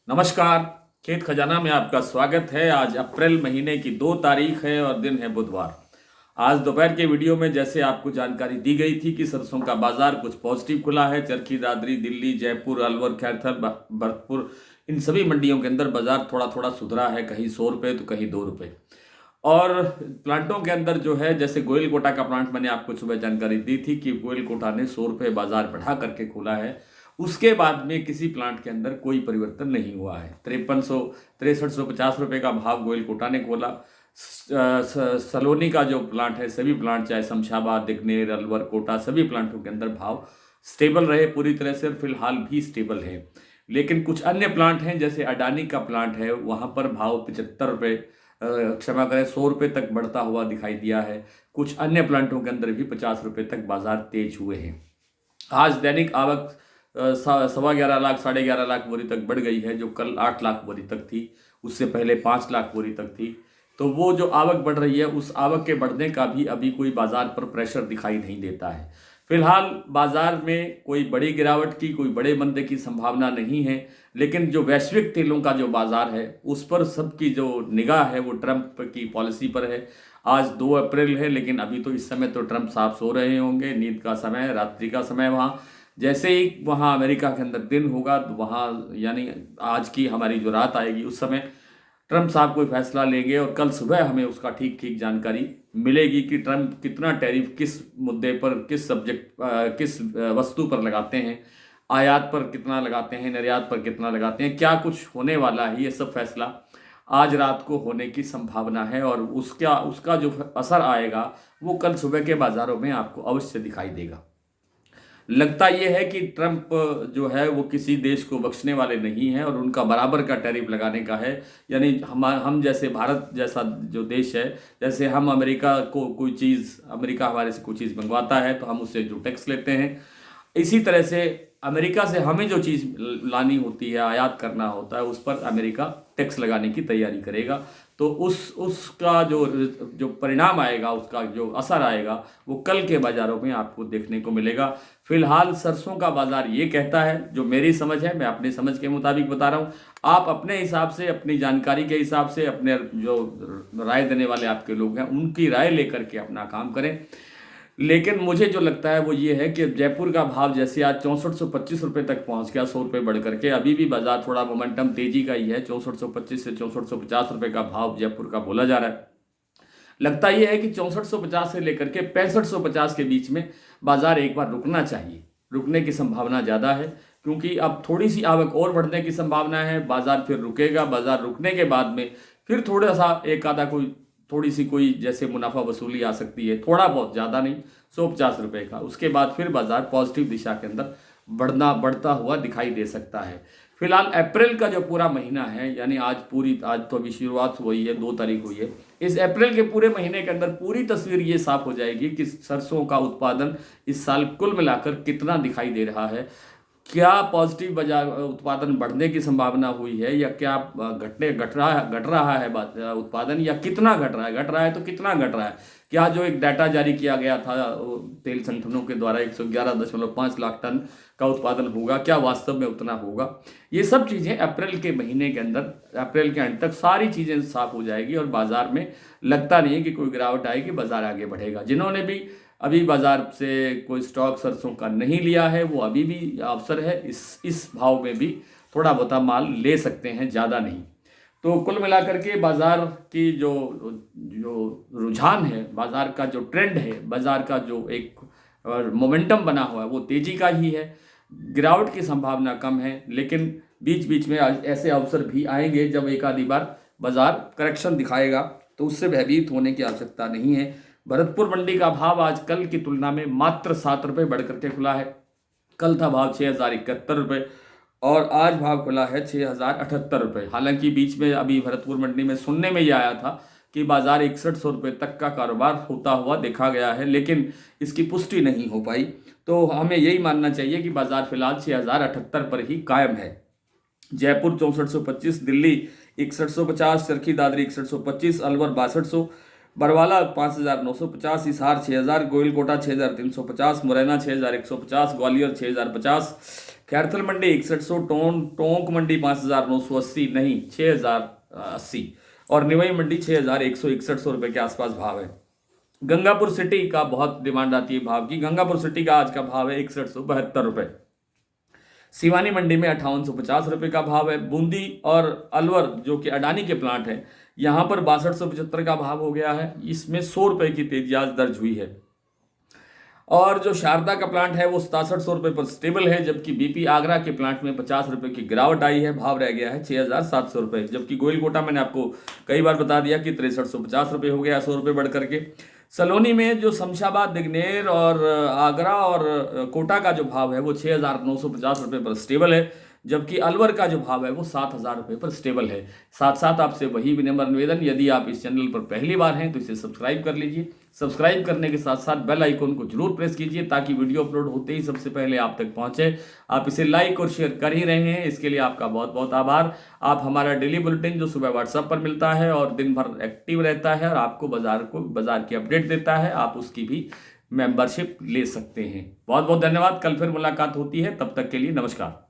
नमस्कार। खेत खजाना में आपका स्वागत है। आज अप्रैल महीने की 2 तारीख है और दिन है बुधवार। आज दोपहर के वीडियो में जैसे आपको जानकारी दी गई थी कि सरसों का बाजार कुछ पॉजिटिव खुला है। चरखी दादरी, दिल्ली, जयपुर, अलवर, खैरथल, भरतपुर, इन सभी मंडियों के अंदर बाजार थोड़ा थोड़ा सुधरा है, कहीं 100 रुपये तो कहीं 2 रुपये। और प्लांटों के अंदर जो है, जैसे गोयल कोटा का प्लांट मैंने आपको सुबह जानकारी दी थी कि गोयल कोटा ने 100 रुपये बाजार बढ़ा करके खोला है। उसके बाद में किसी प्लांट के अंदर कोई परिवर्तन नहीं हुआ है। 6350 रुपये का भाव गोयल कोटा ने खोला। सलोनी का जो प्लांट है, सभी प्लांट चाहे शमशाबाद, दिगनेर, अलवर, कोटा, सभी प्लांटों के अंदर भाव स्टेबल रहे पूरी तरह से, और फिलहाल भी स्टेबल है। लेकिन कुछ अन्य प्लांट हैं, जैसे अडानी का प्लांट है, वहाँ पर भाव 75 रुपये, क्षमा करें, 100 रुपये तक बढ़ता हुआ दिखाई दिया है। कुछ अन्य प्लांटों के अंदर भी 50 रुपये तक बाजार तेज हुए हैं। आज दैनिक आवक 11.25 लाख, 11.5 लाख बोरी तक बढ़ गई है, जो कल 8 लाख बोरी तक थी। उससे पहले 5 लाख बोरी तक थी। तो वो जो आवक बढ़ रही है, उस आवक के बढ़ने का भी अभी कोई बाजार पर प्रेशर दिखाई नहीं देता है। फिलहाल बाजार में कोई बड़ी गिरावट की, कोई बड़े मंदे की संभावना नहीं है। लेकिन जो वैश्विक तेलों का जो बाजार है, उस पर सबकी जो निगाह है वो ट्रंप की पॉलिसी पर है। आज 2 अप्रैल है, लेकिन अभी तो इस समय तो ट्रंप साहब सो रहे होंगे, नींद का समय, रात्रि का समय वहाँ। जैसे ही वहाँ अमेरिका के अंदर दिन होगा, तो वहाँ यानी आज की हमारी जो रात आएगी, उस समय ट्रंप साहब कोई फैसला लेंगे और कल सुबह हमें उसका ठीक ठीक जानकारी मिलेगी कि ट्रंप कितना टैरिफ किस मुद्दे पर, किस वस्तु पर लगाते हैं, आयात पर कितना लगाते हैं, निर्यात पर कितना लगाते हैं, क्या कुछ होने वाला है। ये सब फैसला आज रात को होने की संभावना है, और उसका उसका जो असर आएगा वो कल सुबह के बाजारों में आपको अवश्य दिखाई देगा। लगता यह है कि ट्रंप जो है वो किसी देश को बख्शने वाले नहीं हैं, और उनका बराबर का टैरिफ लगाने का है। यानी हम जैसे भारत जैसा जो देश है, जैसे हम अमेरिका को कोई चीज़, अमेरिका हमारे से कोई चीज़ मंगवाता है तो हम उससे जो टैक्स लेते हैं, इसी तरह से अमेरिका से हमें जो चीज़ लानी होती है, आयात करना होता है, उस पर अमेरिका टैक्स लगाने की तैयारी करेगा। तो उसका जो जो परिणाम आएगा, उसका जो असर आएगा, वो कल के बाज़ारों में आपको देखने को मिलेगा। फिलहाल सरसों का बाज़ार ये कहता है, जो मेरी समझ है, मैं अपनी समझ के मुताबिक बता रहा हूँ। आप अपने हिसाब से, अपनी जानकारी के हिसाब से, अपने जो राय देने वाले आपके लोग हैं, उनकी राय लेकर के अपना काम करें। लेकिन मुझे जो लगता है वो ये है कि जयपुर का भाव जैसे आज 6425 रुपये तक पहुंच गया, 100 रुपये बढ़ करके, अभी भी बाजार थोड़ा मोमेंटम तेजी का ही है। 6425 से 6450 रुपये का भाव जयपुर का बोला जा रहा है। लगता यह है कि 6450 से लेकर के 6550 के बीच में बाजार एक बार रुकना चाहिए। रुकने की संभावना ज़्यादा है, क्योंकि अब थोड़ी सी आवक और बढ़ने की संभावना है। बाजार फिर रुकेगा। बाजार रुकने के बाद में फिर थोड़ा सा एक आधा कोई, थोड़ी सी कोई जैसे मुनाफा वसूली आ सकती है, थोड़ा बहुत, ज़्यादा नहीं, 150 रुपये का। उसके बाद फिर बाजार पॉजिटिव दिशा के अंदर बढ़ता हुआ दिखाई दे सकता है। फिलहाल अप्रैल का जो पूरा महीना है, यानी आज तो अभी शुरुआत हुई है, 2 तारीख हुई है। इस अप्रैल के पूरे महीने के अंदर पूरी तस्वीर ये साफ हो जाएगी कि सरसों का उत्पादन इस साल कुल मिलाकर कितना दिखाई दे रहा है। क्या पॉजिटिव बाजार उत्पादन बढ़ने की संभावना हुई है, या क्या घट रहा है उत्पादन, या कितना घट रहा है तो कितना घट रहा है। क्या जो एक डाटा जारी किया गया था तेल संगठनों के द्वारा, 111.5 लाख टन का उत्पादन होगा, क्या वास्तव में उतना होगा। ये सब चीज़ें अप्रैल के महीने के अंदर, अप्रैल के अंत तक सारी चीज़ें साफ हो जाएगी, और बाजार में लगता नहीं है कि कोई गिरावट आएगी, बाजार आगे बढ़ेगा। जिन्होंने भी अभी बाजार से कोई स्टॉक सरसों का नहीं लिया है, वो अभी भी अवसर है, इस भाव में भी थोड़ा बहुत माल ले सकते हैं, ज़्यादा नहीं। तो कुल मिलाकर के बाजार की जो जो रुझान है, बाजार का जो ट्रेंड है, बाजार का जो एक मोमेंटम बना हुआ है, वो तेजी का ही है। गिरावट की संभावना कम है, लेकिन बीच बीच में ऐसे अवसर भी आएंगे जब एक आधी बार बाजार करेक्शन दिखाएगा, तो उससे भयभीत होने की आवश्यकता नहीं है। भरतपुर मंडी का भाव आज कल की तुलना में मात्र 7 रुपये बढ़ करके खुला है। कल था भाव 6071 रुपये, और आज भाव खुला है 6078 रुपये। हालांकि बीच में अभी भरतपुर मंडी में सुनने में ये आया था कि बाजार 6100 रुपये तक का कारोबार होता हुआ देखा गया है, लेकिन इसकी पुष्टि नहीं हो पाई। तो हमें यही मानना चाहिए कि बाजार फिलहाल 6078 पर ही कायम है। जयपुर 6425, दिल्ली 6150, चरखी दादरी 6125, अलवर 6200, बरवाला 5950, हिसार 6000, गोयल कोटा 6350, मुरैना 6150, ग्वालियर 6050, खैरथल मंडी 6100, टोंक मंडी 5980, नहीं 6080, और निवई मंडी 6161 के आसपास भाव है। गंगापुर सिटी का बहुत डिमांड आती है भाव की। गंगापुर सिटी का आज का भाव है 6172 सिवानी मंडी में 5850 का भाव है। बूंदी और अलवर जो कि अडानी के प्लांट है, यहाँ पर 6275 का भाव हो गया है। इसमें 100 की तेजी आज दर्ज हुई है। और जो शारदा का प्लांट है वो 6700 पर स्टेबल है, जबकि बीपी आगरा के प्लांट में 50 की गिरावट आई है, भाव रह गया है 6700 जबकि गोयल कोटा मैंने आपको कई बार बता दिया कि 6350 हो गया, 100 बढ़ करके। सलोनी में जो शमशाबाद, दिग्नेर और आगरा और कोटा का जो भाव है वो 6950 पर स्टेबल है, जबकि अलवर का जो भाव है वो 7000 पर स्टेबल है। साथ साथ आपसे वही विनम्र निवेदन, यदि आप इस चैनल पर पहली बार हैं तो इसे सब्सक्राइब कर लीजिए। सब्सक्राइब करने के साथ साथ बेल आइकन को जरूर प्रेस कीजिए ताकि वीडियो अपलोड होते ही सबसे पहले आप तक पहुंचे। आप इसे लाइक और शेयर कर ही रहे हैं, इसके लिए आपका बहुत बहुत आभार। आप हमारा डेली बुलेटिन जो सुबह व्हाट्सएप पर मिलता है और दिन भर एक्टिव रहता है और आपको बाजार की अपडेट देता है, आप उसकी भी मेंबरशिप ले सकते हैं। बहुत बहुत धन्यवाद। कल फिर मुलाकात होती है, तब तक के लिए नमस्कार।